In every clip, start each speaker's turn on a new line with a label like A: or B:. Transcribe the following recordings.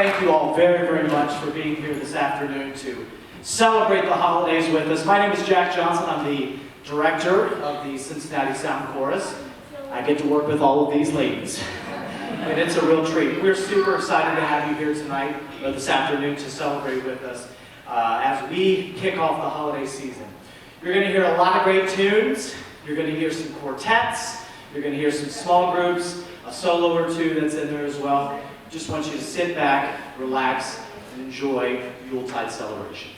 A: Thank you all very, very much for being here this afternoon to celebrate the holidays with us. My name is Jack Johnson. I'm the director of the Cincinnati Sound Chorus. I get to work with all of these ladies, and it's a real treat. We're super excited to have you here tonight, or this afternoon, to celebrate with us as we kick off the holiday season. You're going to hear a lot of great tunes. You're going to hear some quartets. You're going to hear some small groups, a solo or two that's in there as well. Just want you to sit back, relax, and enjoy Yuletide celebration.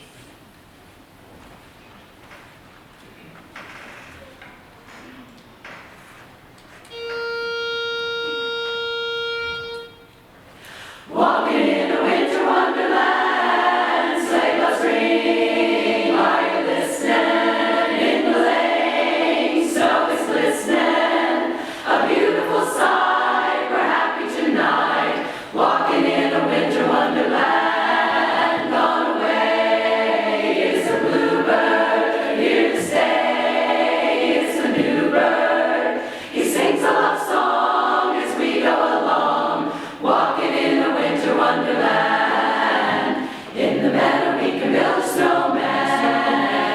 B: Walking in a winter wonderland, sleigh bells ring, are you listening? In the lane, snow is glistening, a beautiful sight, we're happy tonight. Walking in a winter wonderland, gone away is a bluebird, here to stay is a new bird. He sings a love song as we go along, walking in a winter wonderland. In the meadow we can build a snowman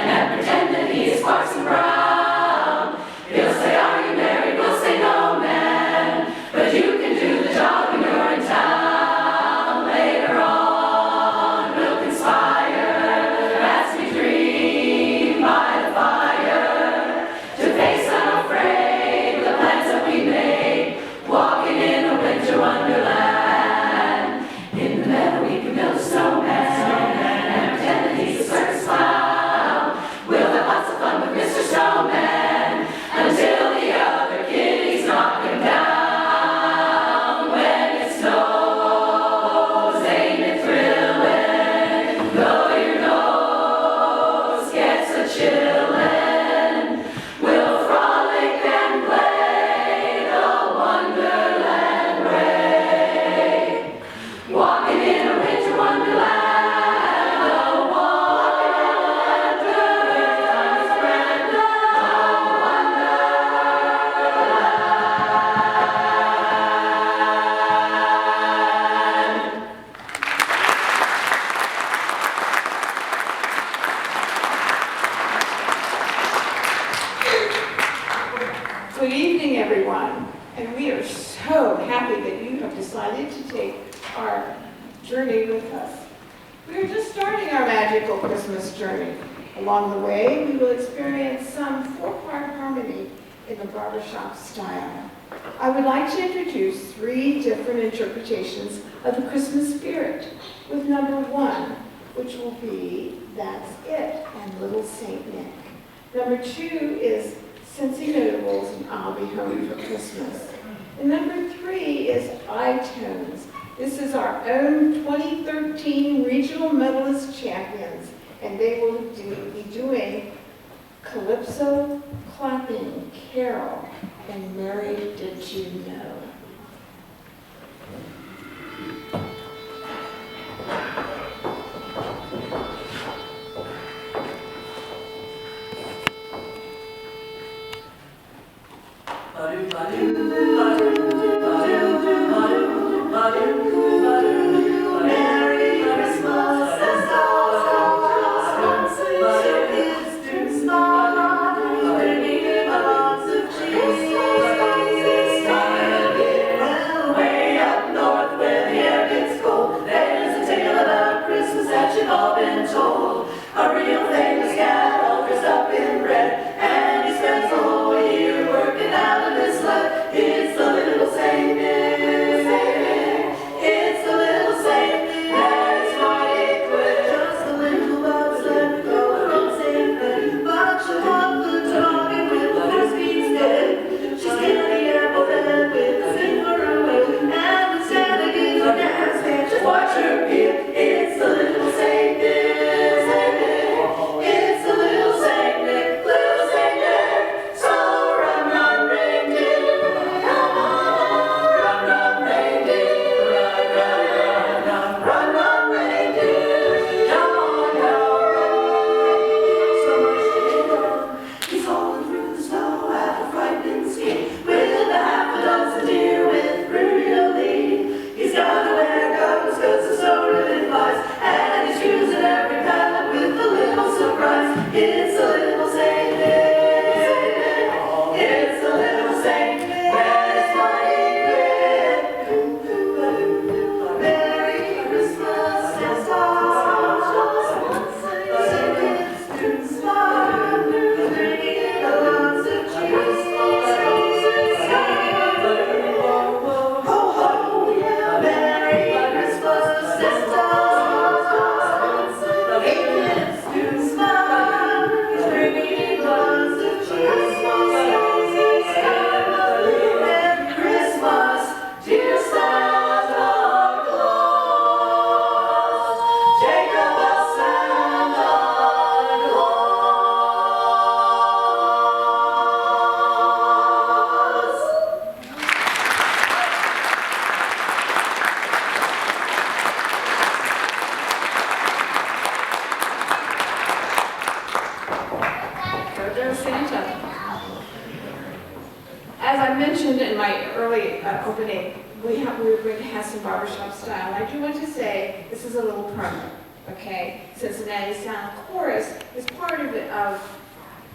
B: and pretend that he is Parson Brown. He'll say, are you married? We'll say, no, man, but you can do the job when you're in town. Later on we'll conspire as we dream by the fire to face unafraid the plans that we made, walking in a winter wonderland. In the meadow we can build a snowman and pretend that he's a circus clown. We'll have lots of fun with Mr. Snowman until the other kitties knock him down. When it snows, ain't it thrilling? Though your nose gets a chillin', we'll frolic and play the Wonderland way. Walking in a winter wonderland, the wonderland, the wonderland.
C: Good evening, everyone, and we are so happy that you have decided to take our journey with us. We are just starting our magical Christmas journey. Along the way, we will experience some four-part harmony in the barbershop style. I would like to introduce three different interpretations of the Christmas spirit, with number one, which will be That's It and Little Saint Nick. Number two is Cincy Notables and I'll Be Home for Christmas. And number three is iTunes. This is our own 2013 Regional Medalist Champions, and they will be doing Calypso, Clapping, Carol, and Mary Did You Know?
B: Merry Christmas and bringing lots of cheese this time of year. Well, way up north where the air gets cold, there's a tale about Christmas that you've all been told. A real famous cat all dressed up in red, and he spends the whole year working out of his sled. His
C: As I mentioned in my early opening, we were going to have some barbershop style. I do want to say this is a little promo, okay? Cincinnati Sound Chorus is part of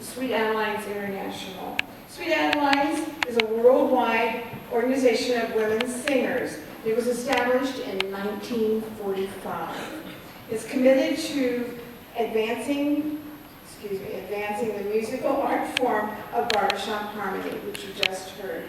C: Sweet Adelines International. Sweet Adelines is a worldwide organization of women singers. It was established in 1945. It's committed to advancing the musical art form of barbershop harmony, which you just heard.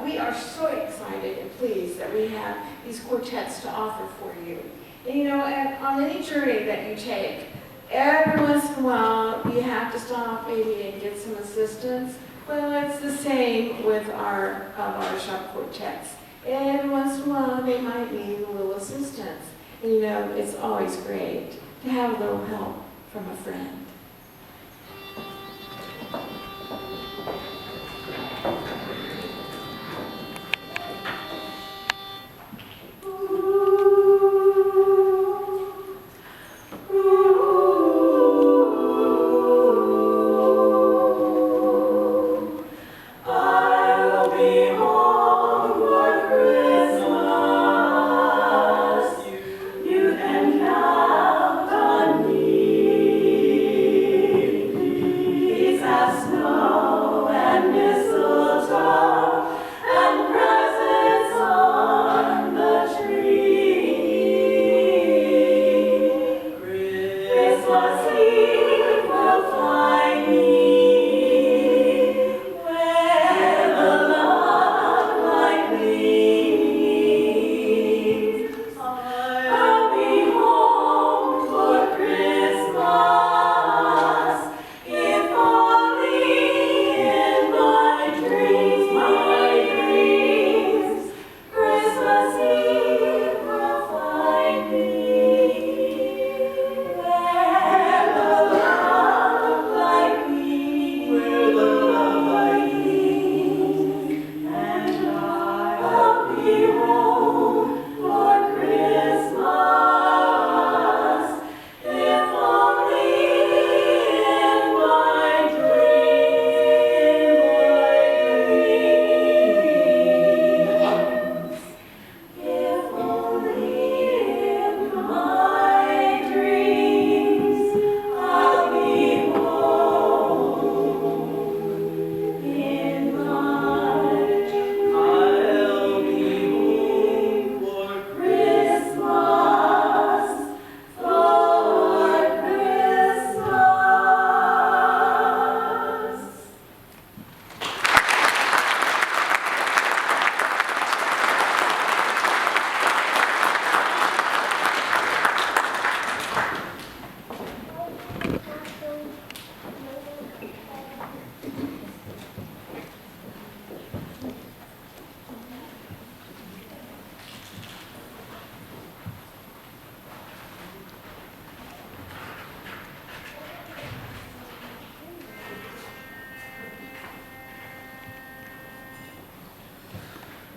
C: We are so excited and pleased that we have these quartets to offer for you. And you know, on any journey that you take, every once in a while you have to stop maybe and get some assistance. Well, it's the same with our barbershop quartets. Every once in a while they might need a little assistance. And you know, it's always great to have a little help from a friend.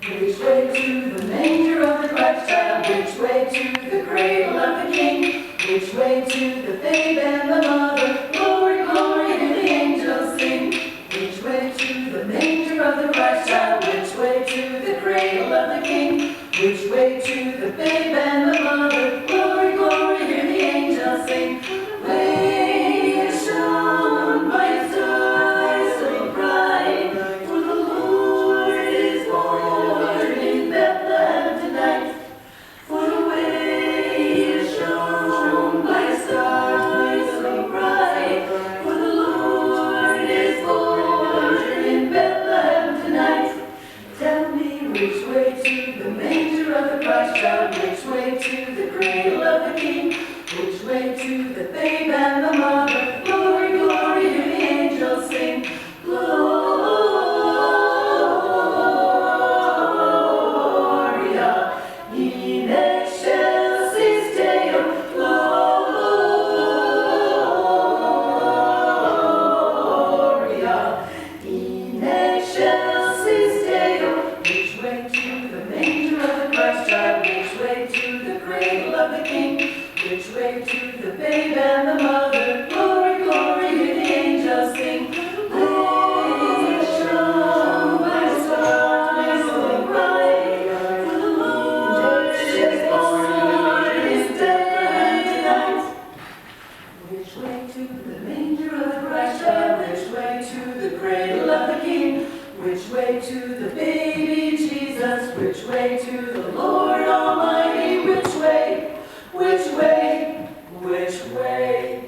B: Which way to the manger of the Christ child? Which way to the cradle of the King? Which way to the babe and the mother? Glory, glory, do the angels sing. Which way to the manger of the Christ child? Which way to the cradle of the King? Which way to the babe and the mother? Glory, glory, hear the angels sing. Way is shone by a star so bright, for the Lord is born in Bethlehem tonight. For the way is shone by a star so bright. way to the baby Jesus? Which way to the Lord Almighty? Which way? Which way? Which way?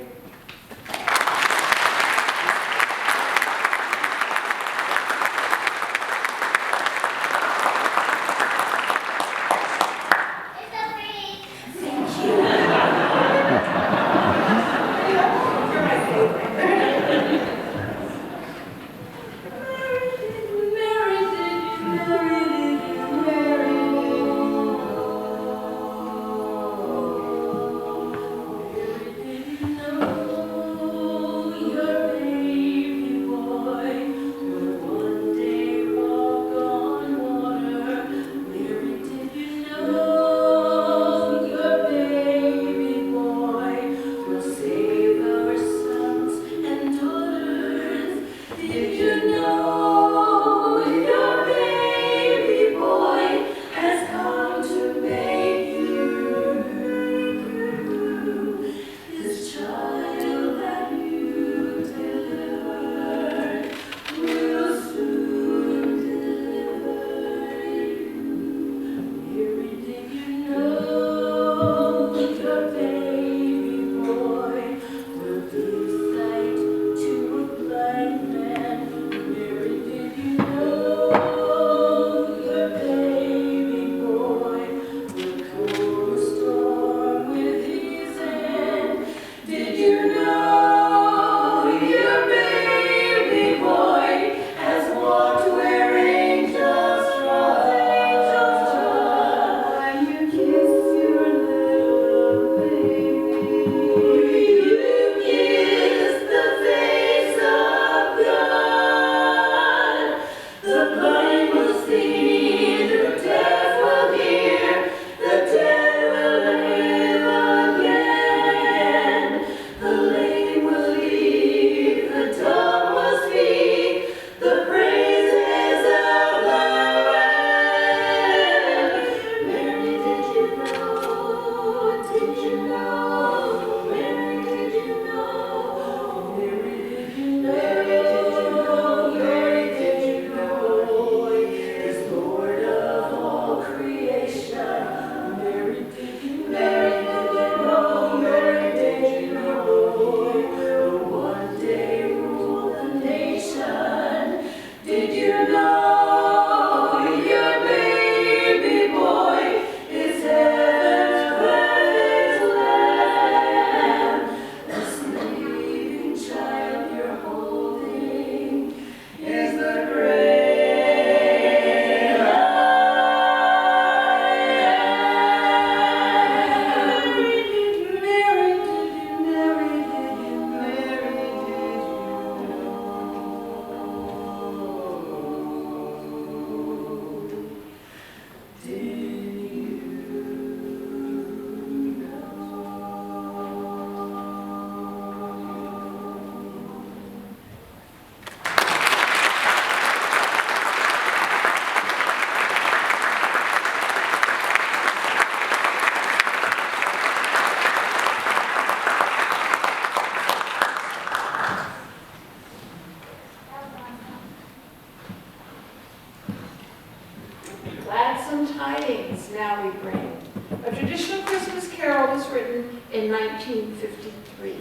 C: Gladsome tidings now we bring. A traditional Christmas carol was written in 1953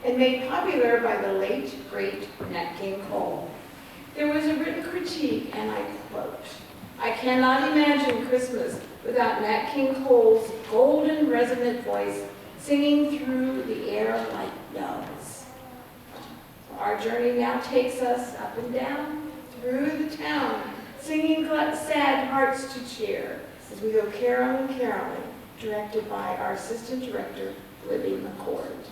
C: and made popular by the late, great Nat King Cole. There was a written critique, and I quote, "I cannot imagine Christmas without Nat King Cole's golden resonant voice singing through the air like doves." Our journey now takes us up and down through the town, singing sad hearts to cheer as we go caroling, caroling, directed by our assistant director, Libby McCord.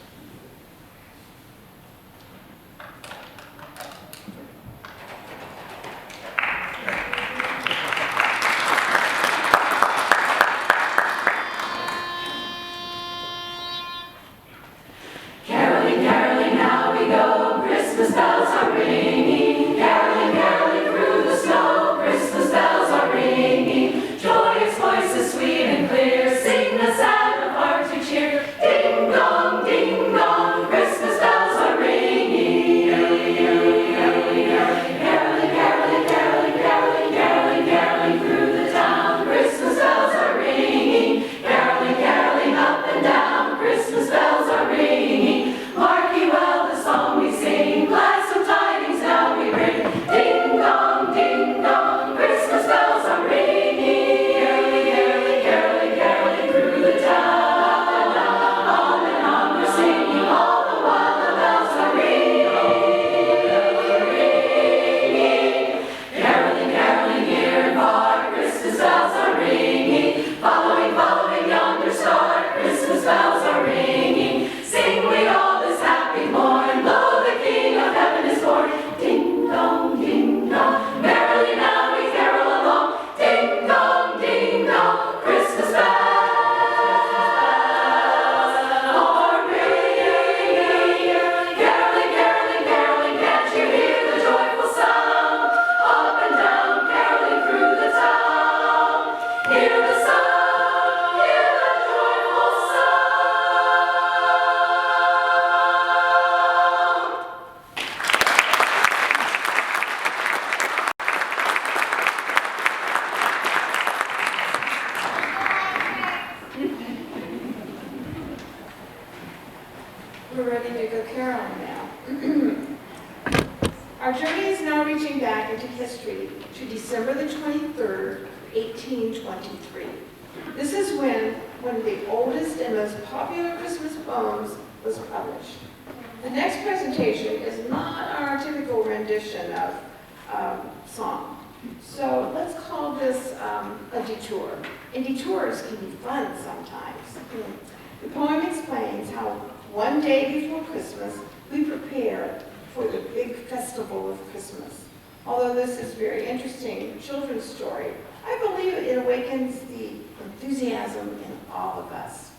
B: Caroling, caroling, now we go. Christmas bells are ringing. Caroling, caroling through the snow. Christmas bells are ringing. Joyous voices, sweet and clear, sing us out of heart to cheer. Ding dong, ding
C: now reaching back into history to December the 23rd, 1823. This is when one of the oldest and most popular Christmas poems was published. The next presentation is not our typical rendition of song. So let's call this a detour. And detours can be fun sometimes. The poem explains how one day before Christmas, we prepare for the big festival of Christmas. Although this is a very interesting children's story, I believe it awakens the enthusiasm in all of us.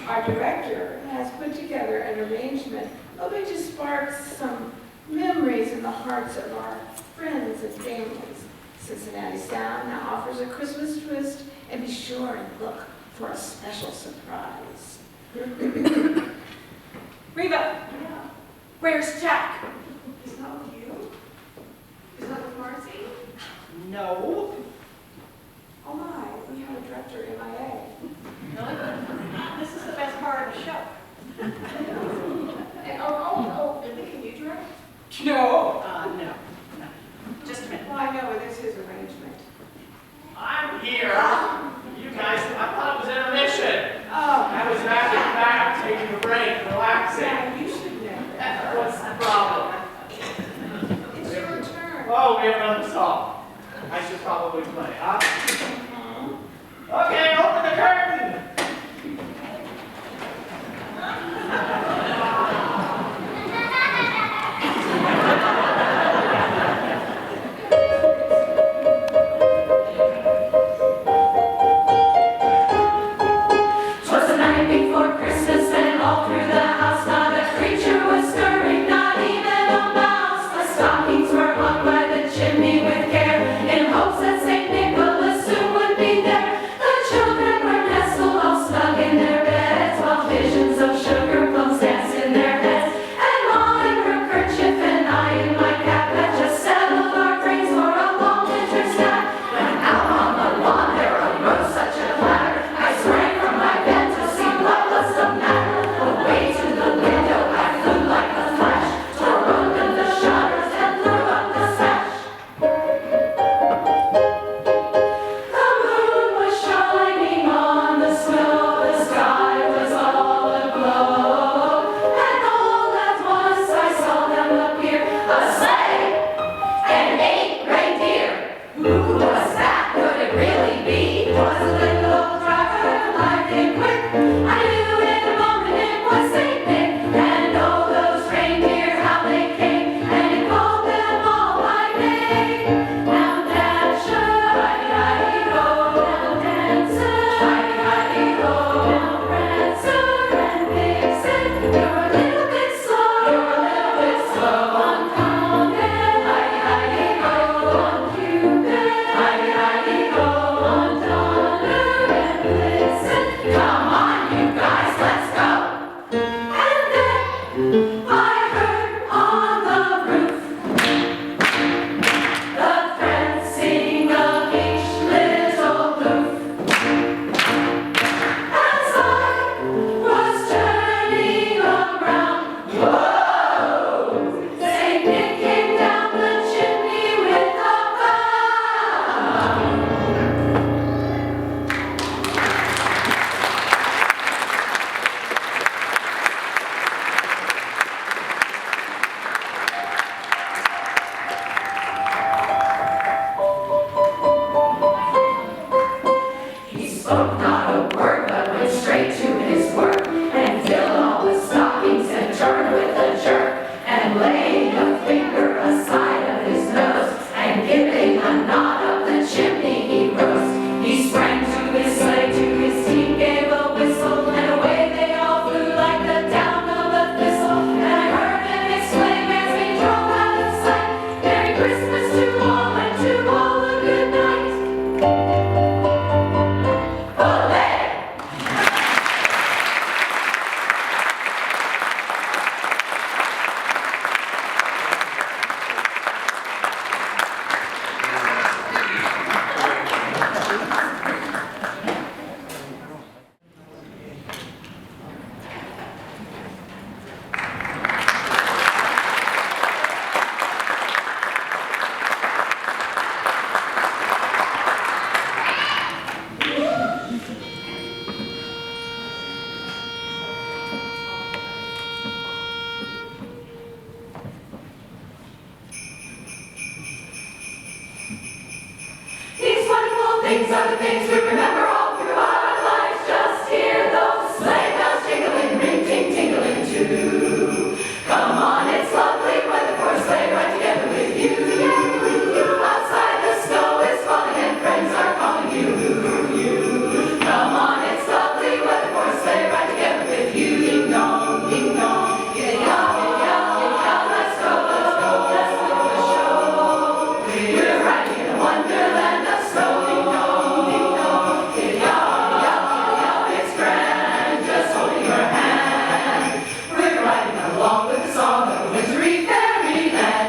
C: Our director has put together an arrangement hoping to spark some memories in the hearts of our friends and families. Cincinnati Sound now offers a Christmas twist, and be sure and look for a special surprise.
D: Reva,
C: Yeah.
D: where's Jack?
C: Is that with you? Is that with Marcy?
D: No.
C: Oh my, we have a director MIA.
D: This is the best part of the show.
C: And, oh, Linda, can you direct?
D: No. No. Just a minute.
C: Well, I know, it is his arrangement.
A: I'm here. You guys, I thought it was intermission.
C: Oh.
A: I was back in the back, taking a break, relaxing.
C: Yeah, you should know.
A: What's the problem?
C: It's your turn.
A: Oh, we have another song. I should probably play, huh? Okay, open the curtain.
B: Twas the night before Christmas, and all through the house not a creature was stirring, not even a mouse. The stockings were hung by the chimney with care, in hopes that St. Nicholas soon would be there. The children were things we remember all through our lives. Just hear those sleigh bells jingling, ring, ting, tingling too. Come on, it's lovely weather for a sleigh ride together with you. Outside the snow is falling and friends are calling you. Come on, it's lovely weather for a sleigh ride together with you. Ding dong, ding dong, giddy up, giddy up, giddy up. Let's go, let's go, let's go to the show. We're riding in a wonderland of snow. Ding dong, ding dong, giddy up, giddy up, giddy up. It's grand, just holding your hand. We're riding along with the song of a wintry fairyland.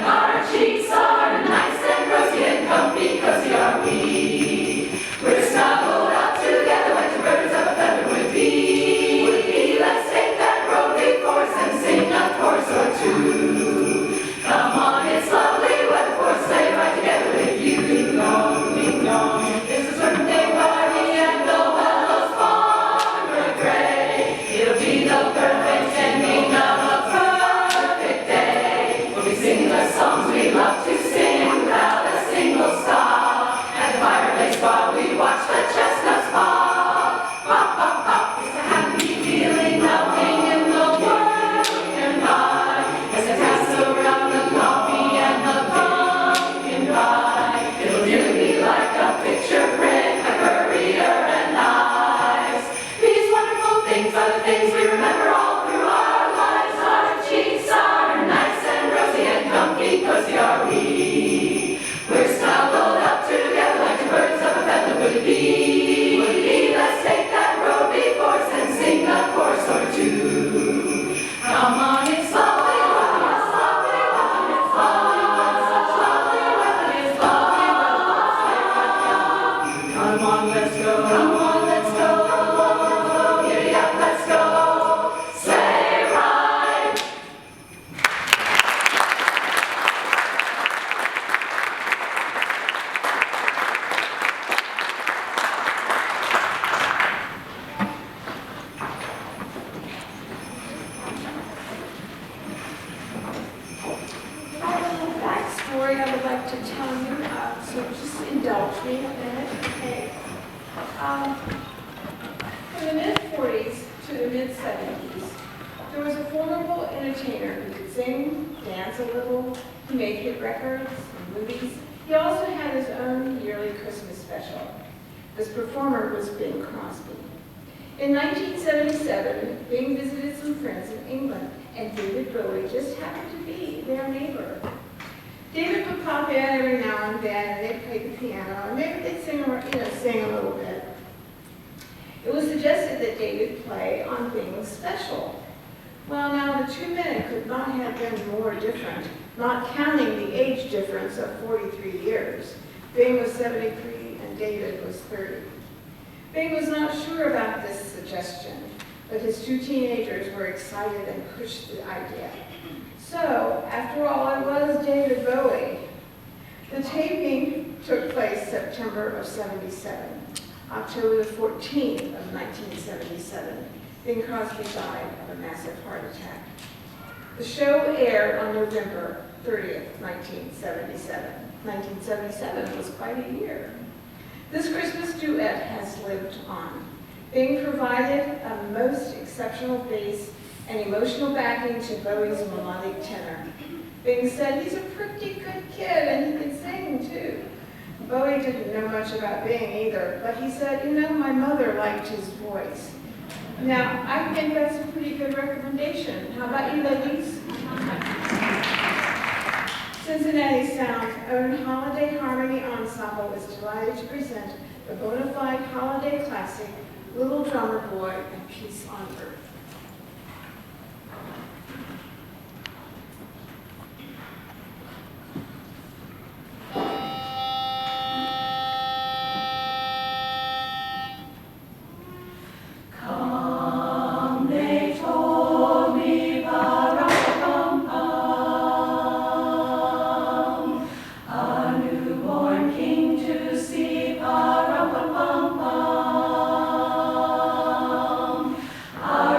B: Our cheeks are nice and rosy and comfy, cozy are we. We're snuggled up together like two birds of a feather would be. Let's take that road before us and sing a chorus or two. Come on, it's lovely weather for a sleigh ride together with you. Ding dong, ding dong. It's a birthday party and the willows farmer gray. It'll be the perfect ending of a perfect day. We'll be singing the songs we love to sing without a single stop. At the fireplace while we watch the chestnuts pop. Pop, pop, pop. It's a happy feeling melting in the pumpkin pie. As it passes around the coffee and the pumpkin pie. It'll really be like a picture print, like Courier and Ives. These wonderful things are the things we remember all through our lives. Our cheeks are nice and rosy and comfy, cozy are we. We're snuggled up together like two birds of a feather would be. Let's take that road before us and sing a chorus or two. Come on, it's lovely weather, it's lovely weather, it's lovely weather, such lovely weather, it's lovely weather. Come on, let's go, come on, let's go. Giddy up, let's go. Sleigh ride.
C: I have a little backstory I would like to tell you, so just indulge me a minute, okay? From the mid-40s to the mid-70s, there was a formidable entertainer who could sing, dance a little, he made hit records and movies. He also had his own yearly Christmas special. This performer was Bing Crosby. In 1977, Bing visited some friends in England, and David Bowie just happened to be their neighbor. David would pop in every now and then, and they'd play the piano, and maybe they'd sing a little bit. It was suggested that David play on Bing's special. Well, now the two men could not have been more different, not counting the age difference of 43 years. Bing was 73 and David was 30. Bing was not sure about this suggestion, but his two teenagers were excited and pushed the idea. So, after all, it was David Bowie. The taping took place September of '77. October the 14th of 1977, Bing Crosby died of a massive heart attack. The show aired on November 30th, 1977. 1977 was quite a year. This Christmas duet has lived on. Bing provided a most exceptional bass and emotional backing to Bowie's melodic tenor. Bing said he's a pretty good kid and he can sing too. Bowie didn't know much about Bing either, but he said, you know, my mother liked his voice. Now, I think that's a pretty good recommendation. How about you, ladies? Cincinnati Sound's own Holiday Harmony Ensemble is delighted to present the bona fide holiday classic, Little Drummer Boy and Peace on Earth.
B: Come, they told me, pa-rum-pa-pum-pum, a newborn king to see, pa-rum-pa-pum-pum. Our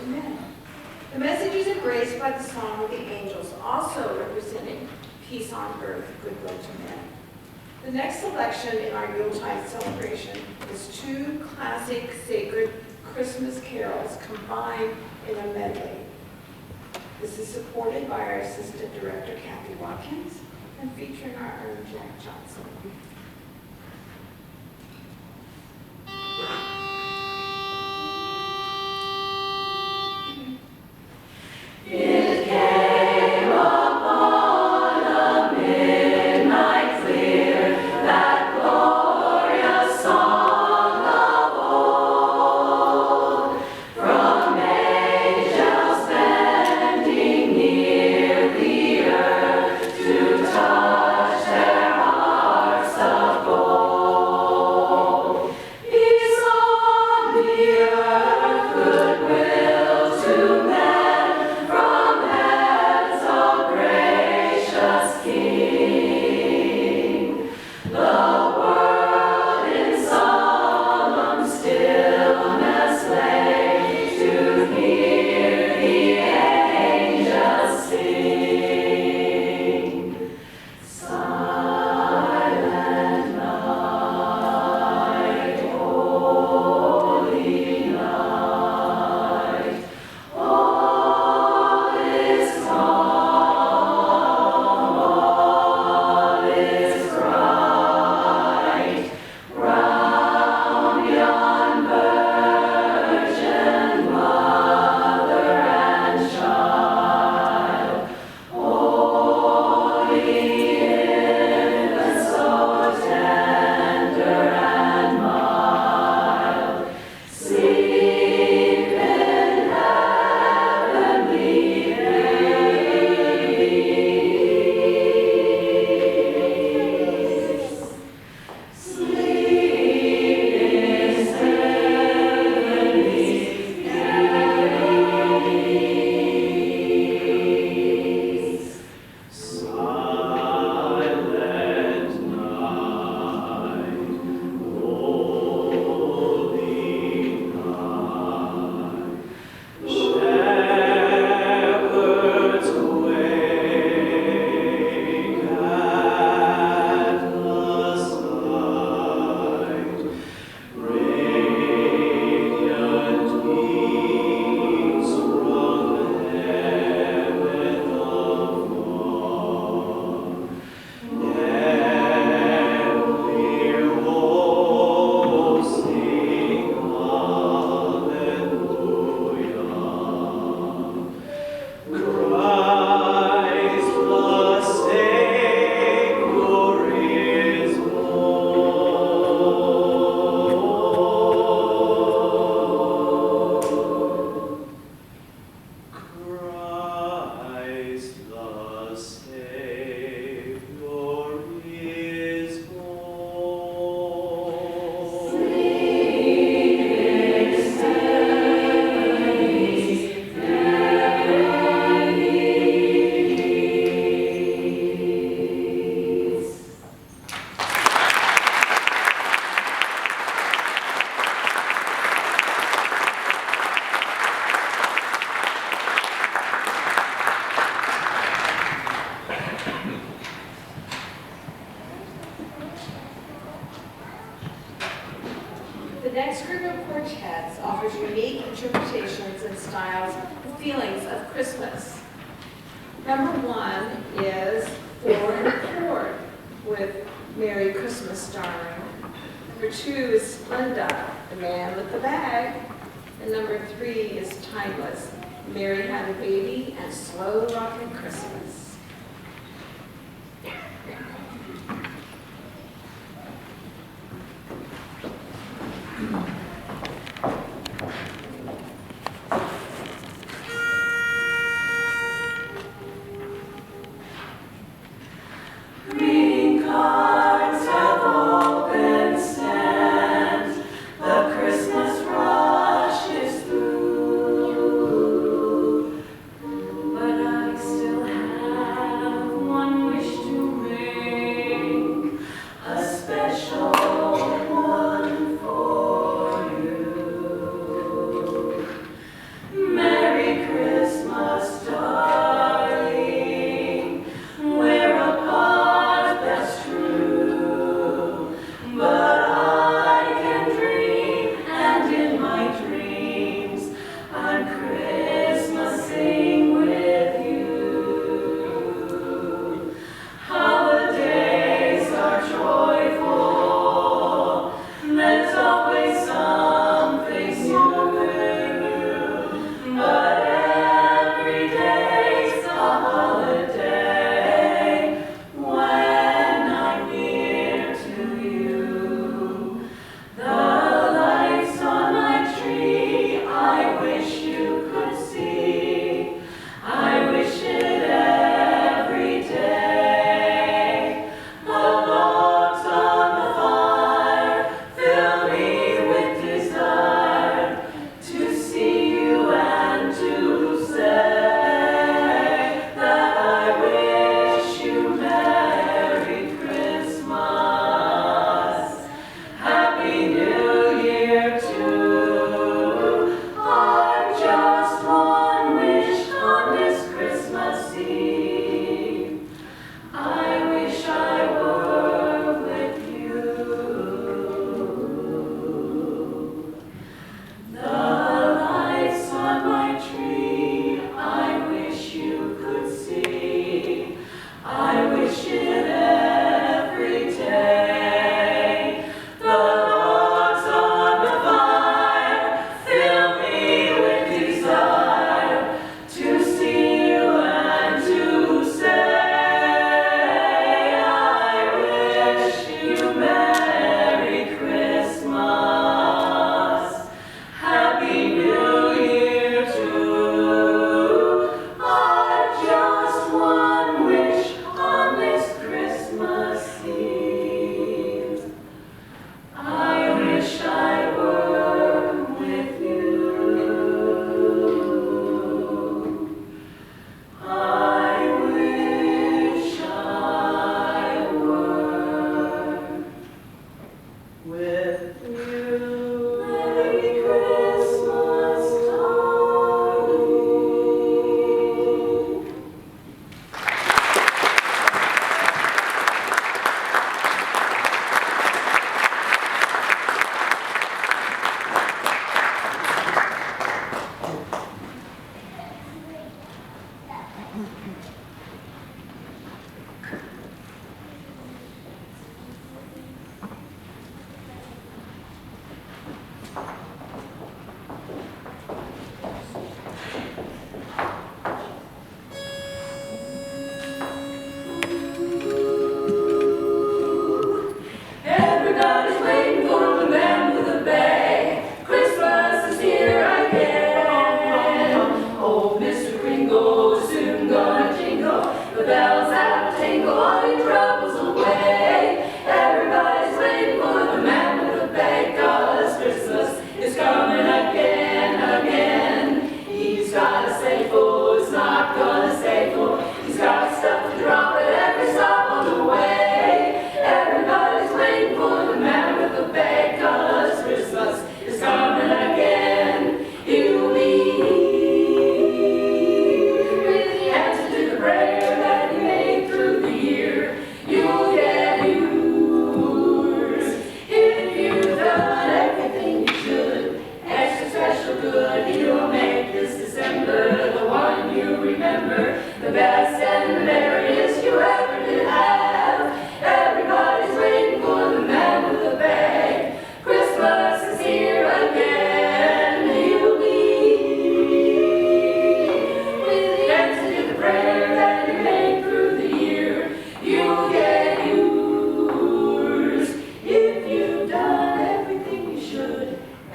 C: to men. The message is embraced by the Song of the Angels, also representing peace on earth, goodwill to men. The next selection in our Yuletide celebration is two classic sacred Christmas carols combined in a medley. This is supported by our Assistant Director, Kathy Watkins, and featuring our own Jack Johnson.
B: It came upon a midnight clear, that glorious song of old, from angels bending near the earth to touch their hearts of gold. Peace on the earth, goodwill to men, from hands of gracious King. The world in solemn stillness lay to hear the angels sing. Silent night, holy night, all is calm, all is bright, round yon Virgin Mother and Child, holy infant, so tender and mild, sleep in heavenly peace. Sleep in heavenly peace.
A: Silent night, holy night, shepherds wake at the sight, radiant beams from heaven afar. Heavenly hosts sing hallelujah. Christ the Savior is born. Christ the Savior is born.
C: The next group of quartets offers unique interpretations and styles and feelings of Christmas. Number one is Ford Ford with Merry Christmas, Darling. Number two is Splenda, The Man with the Bag. And number three is Timeless, Mary Had a Baby and Slow Rockin' Christmas.
B: Greeting cards have all been sent, the Christmas rush is through, but I still have one wish to make, a special one for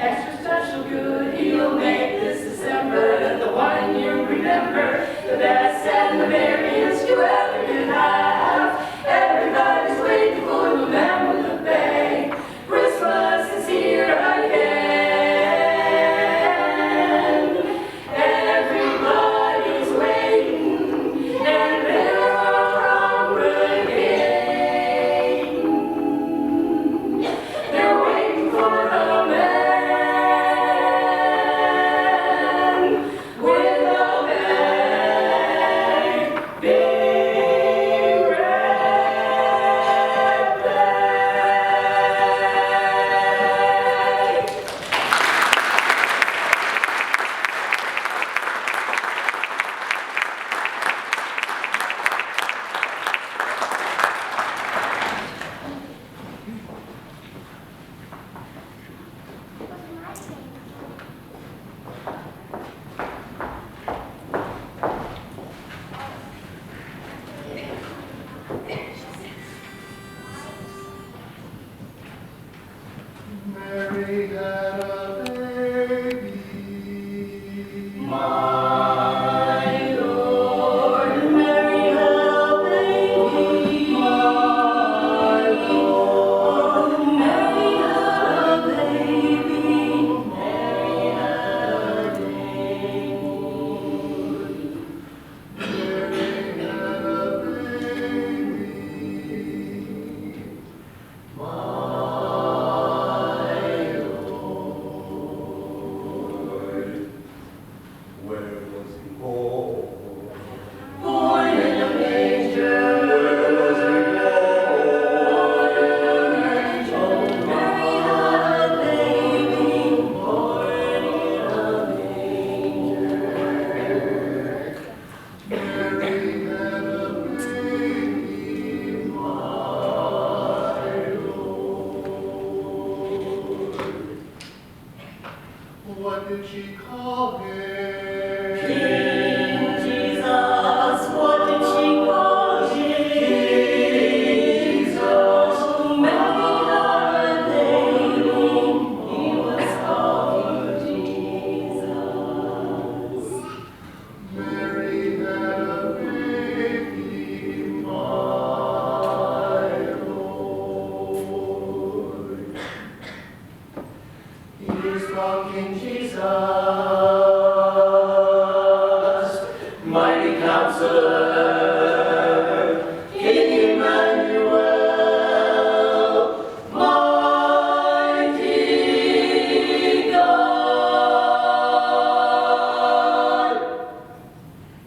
B: extra special good He'll make this December, the one you remember, the best and the merriest you ever did have. Everybody's waiting for the man with the bag. Christmas is here again. Everybody's waiting, and they're congregating. They're waiting for a man with a big, big red bag.
E: Mary had a baby.
B: My Lord, Mary had a baby. My Lord, Mary had a baby. Mary had a baby.
E: Mary had a baby. Where was he born?
B: Born in a manger.
E: Where was he born?
B: Mary had a baby. Born in a manger.
E: Mary had a baby, my Lord. What did she call him?
B: King Jesus, what did she call him? Jesus. Mary had a baby. He was called Jesus.
E: Mary had a baby, my Lord. Here's the King Jesus, mighty Counselor, King Emmanuel, mighty God,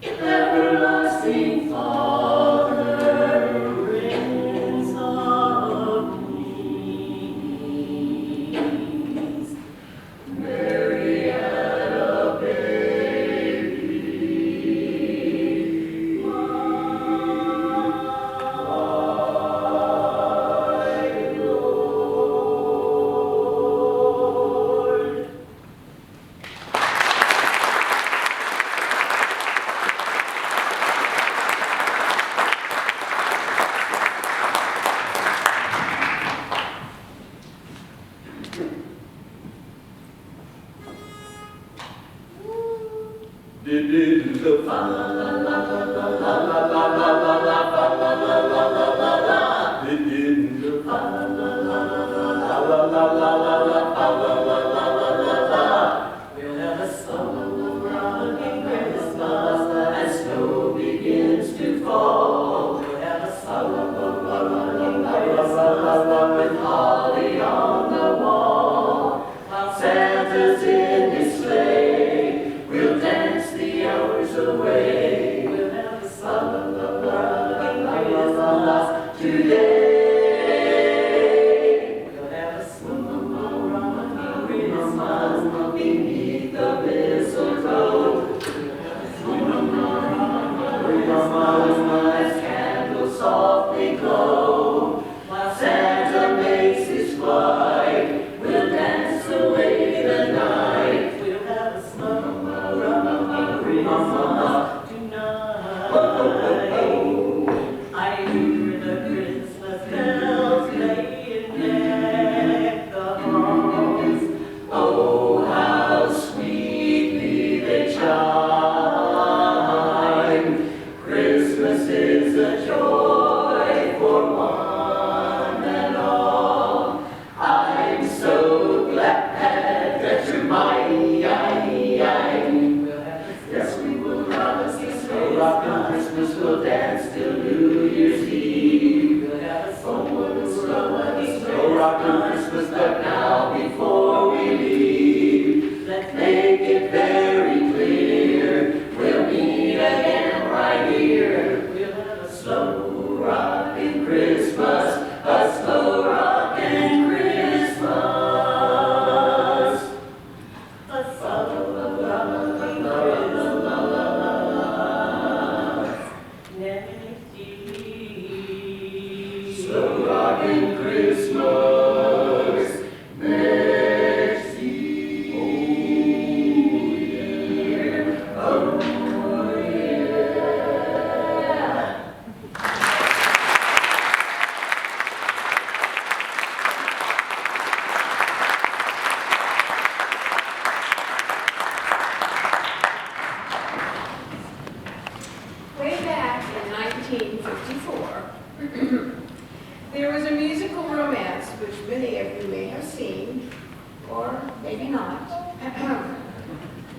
E: everlasting Father, Prince of Peace. Mary had a baby, my Lord. Did the fa la la la la la la la la la la fa la la la la la la. Did the fa la la la la la la la la la fa la la la la la la.
B: We'll have a summer rocking Christmas as snow begins to fall. We'll have a summer rocking Christmas with holly on the wall. While Santa's in his sleigh, we'll dance the hours away. We'll have a summer rocking Christmas today. We'll have a summer rocking Christmas beneath the mistletoe. As candles softly glow, while Santa makes his flight, we'll dance away the night.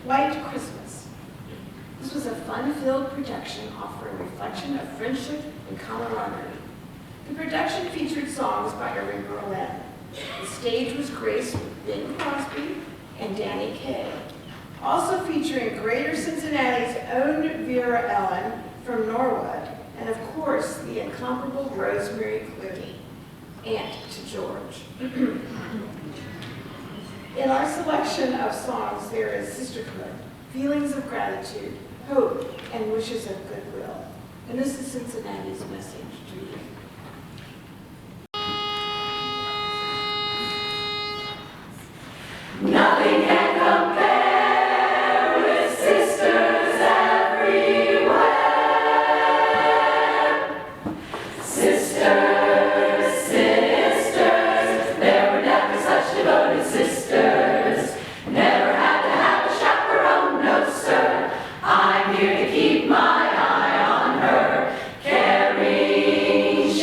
C: White Christmas. This was a fun-filled production offering reflection of friendship and camaraderie. The production featured songs by Irving Berlin. The stage was graced with Bing Crosby and Danny Kaye. Also featuring Greater Cincinnati's own Vera Ellen from Norwood, and of course, the incomparable Rosemary Clooney, aunt to George. In our selection of songs, there is sisterhood, feelings of gratitude, hope, and wishes of goodwill. And this is Cincinnati's message to you.
B: Nothing can compare with sisters everywhere. Sisters, sisters, there were never such devoted sisters. Never had to have a chaperone, no sir. I'm here to keep my eye on her, caring,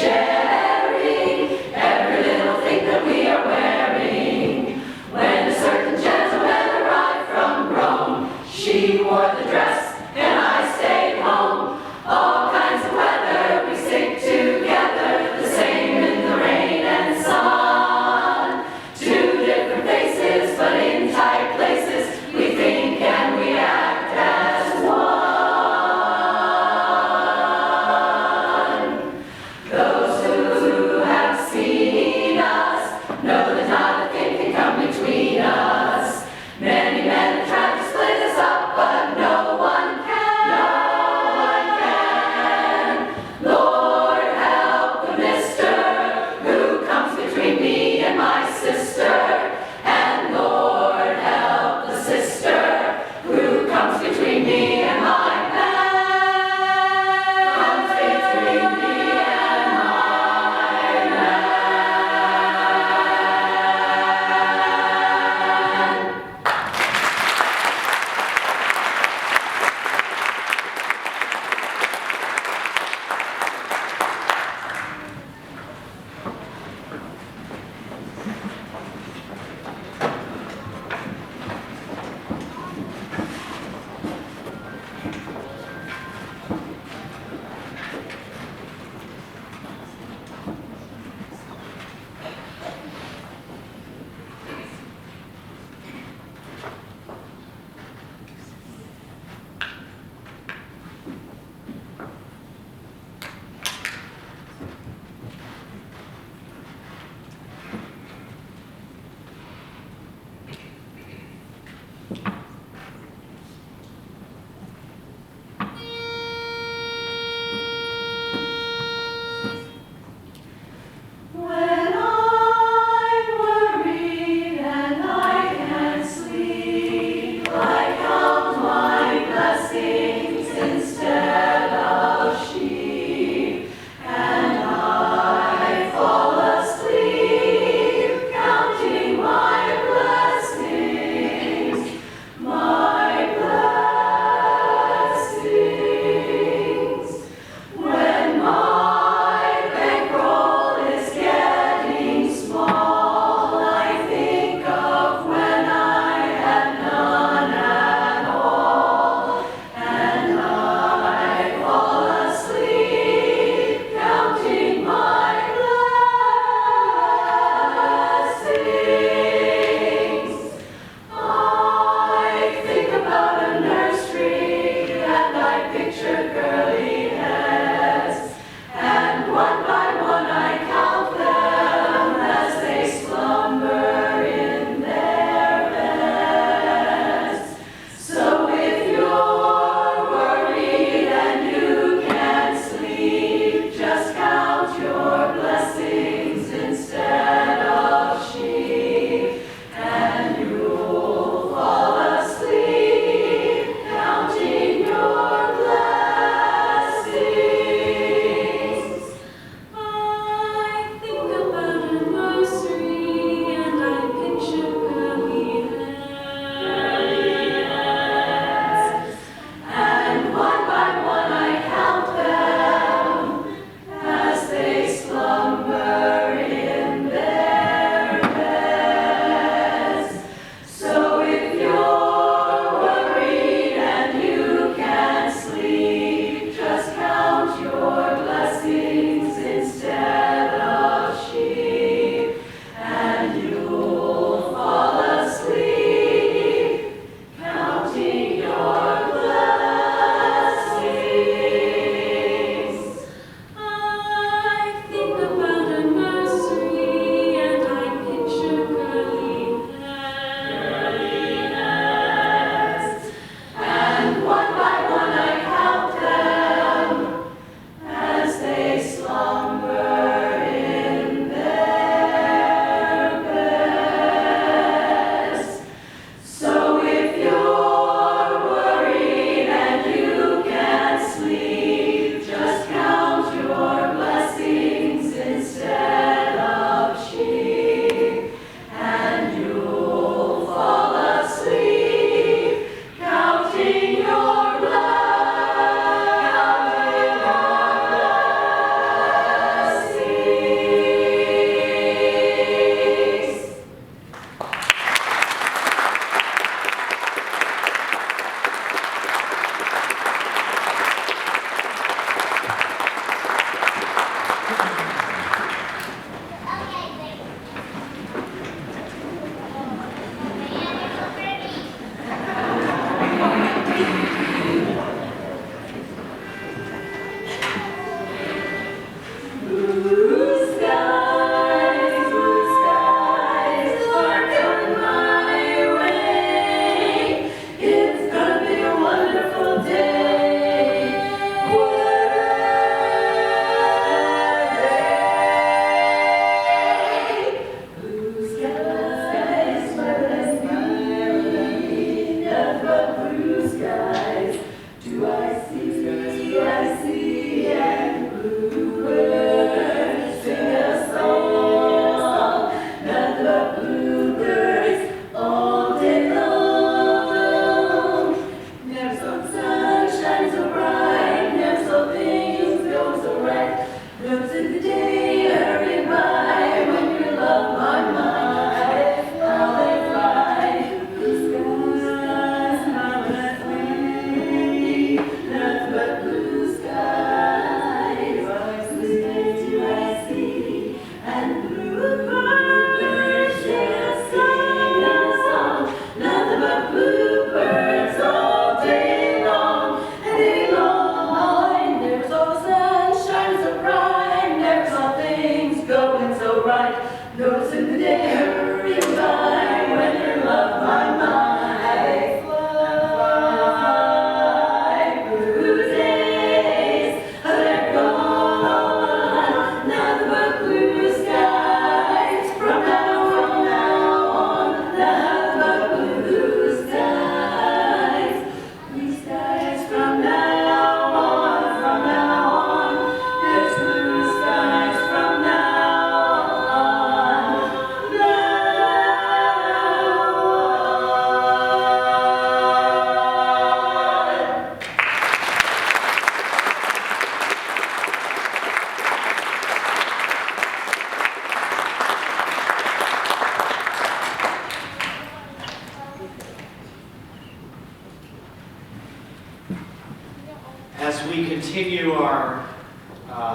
A: as we continue our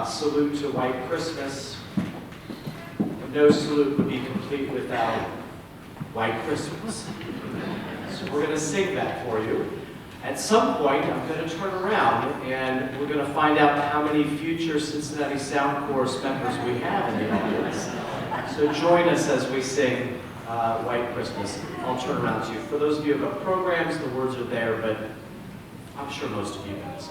A: salute to White Christmas, no salute would be complete without White Christmas. So we're going to sing that for you. At some point, I'm going to turn around and we're going to find out how many future Cincinnati Sound Chorus members we have in the audience. So join us as we sing White Christmas. I'll turn around to you. For those of you who have programs, the words are there, but I'm sure most of you guys.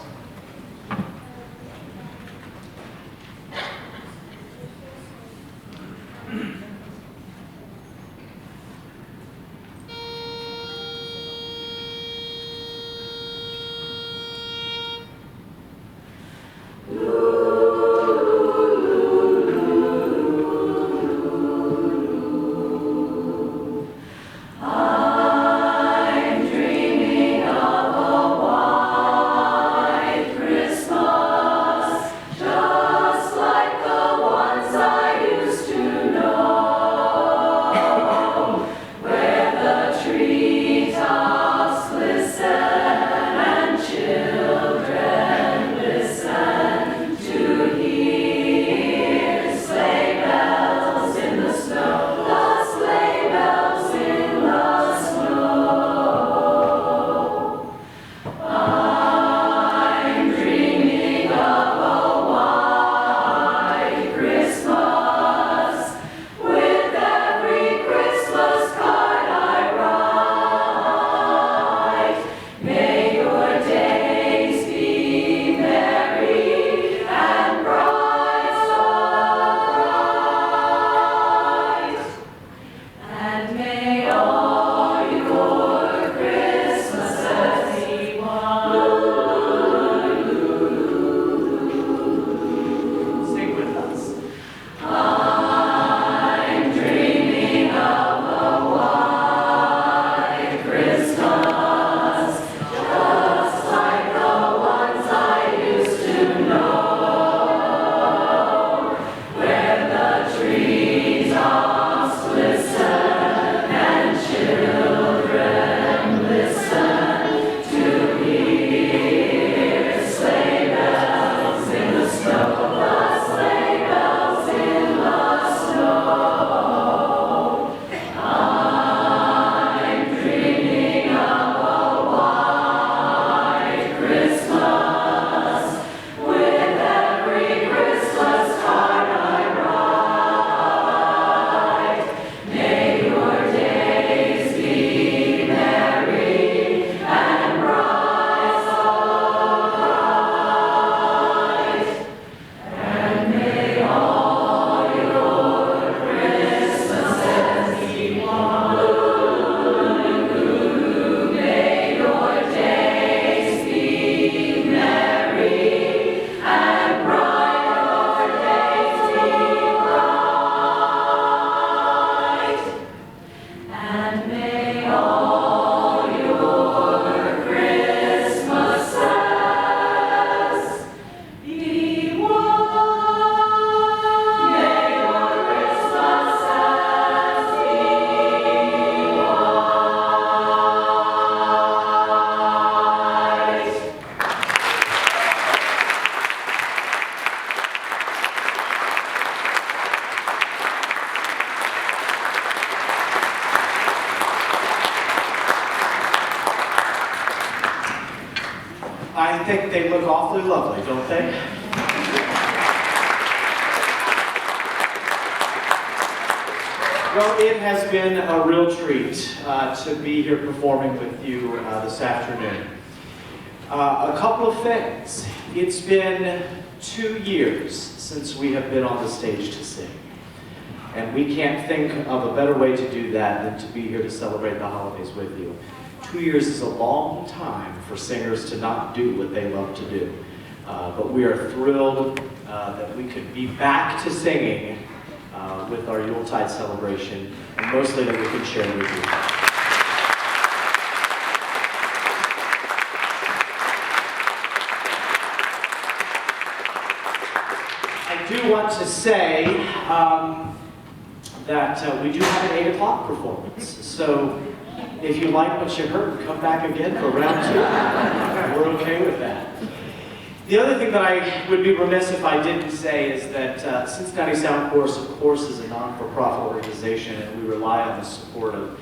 A: I think they look awfully lovely, don't they? Well, it has been a real treat to be here performing with you this afternoon. A couple of things. It's been 2 years since we have been on the stage to sing. And we can't think of a better way to do that than to be here to celebrate the holidays with you. 2 years is a long time for singers to not do what they love to do. But we are thrilled that we could be back to singing with our Yuletide celebration, and mostly that we could share with you. I do want to say that we do have an 8 o'clock performance. So if you like what you heard, come back again for round 2. We're okay with that. The other thing that I would be remiss if I didn't say is that Cincinnati Sound Chorus, of course, is a non-for-profit organization, and we rely on the support of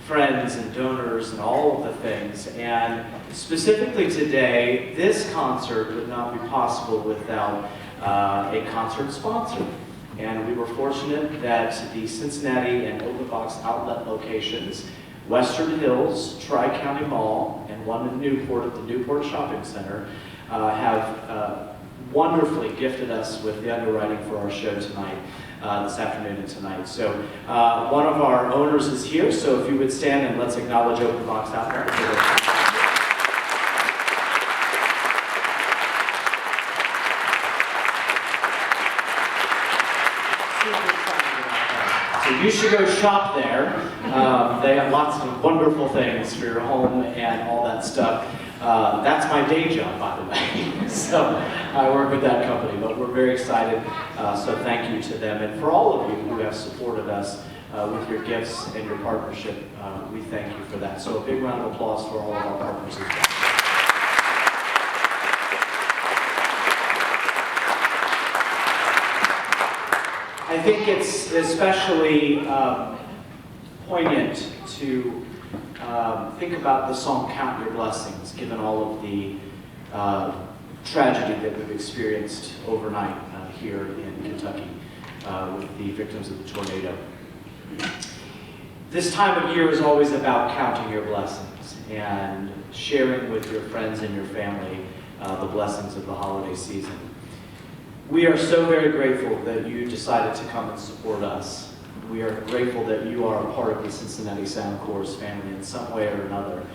A: friends and donors and all of the things. And specifically today, this concert would not be possible without a concert sponsor. And we were fortunate that the Cincinnati and Open Box outlet locations, Western Hills, Tri-County Mall, and one in Newport at the Newport Shopping Center, have wonderfully gifted us with the underwriting for our show tonight, this afternoon and tonight. So one of our owners is here, so if you would stand and let's acknowledge Open Box out there. So you should go shop there. They have lots of wonderful things for your home and all that stuff. That's my day job, by the way. So I work with that company, but we're very excited. So thank you to them. And for all of you who have supported us with your gifts and your partnership, we thank you for that. So a big round of applause for all of our partners as well. I think it's especially poignant to think about the song Count Your Blessings, given all of the tragedy that we've experienced overnight here in Kentucky with the victims of the tornado. This time of year is always about counting your blessings and sharing with your friends and your family the blessings of the holiday season. We are so very grateful that you decided to come and support us. We are grateful that you are a part of the Cincinnati Sound Chorus family in some way or another,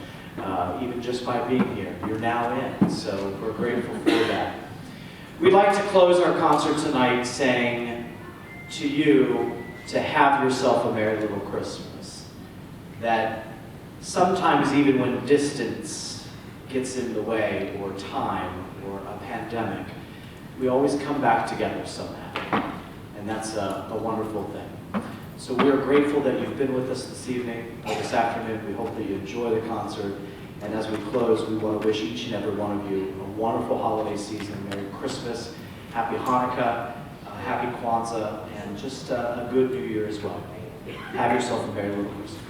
A: even just by being here. You're now in, so we're grateful for that. We'd like to close our concert tonight saying to you to have yourself a merry little Christmas. That sometimes even when distance gets in the way, or time, or a pandemic, we always come back together somehow, and that's a wonderful thing. So we are grateful that you've been with us this evening, or this afternoon. We hope that you enjoy the concert, and as we close, we want to wish each and every one of you a wonderful holiday season, Merry Christmas, Happy Hanukkah, Happy Kwanzaa, and just a good New Year as well. Have yourself a Merry Little Christmas.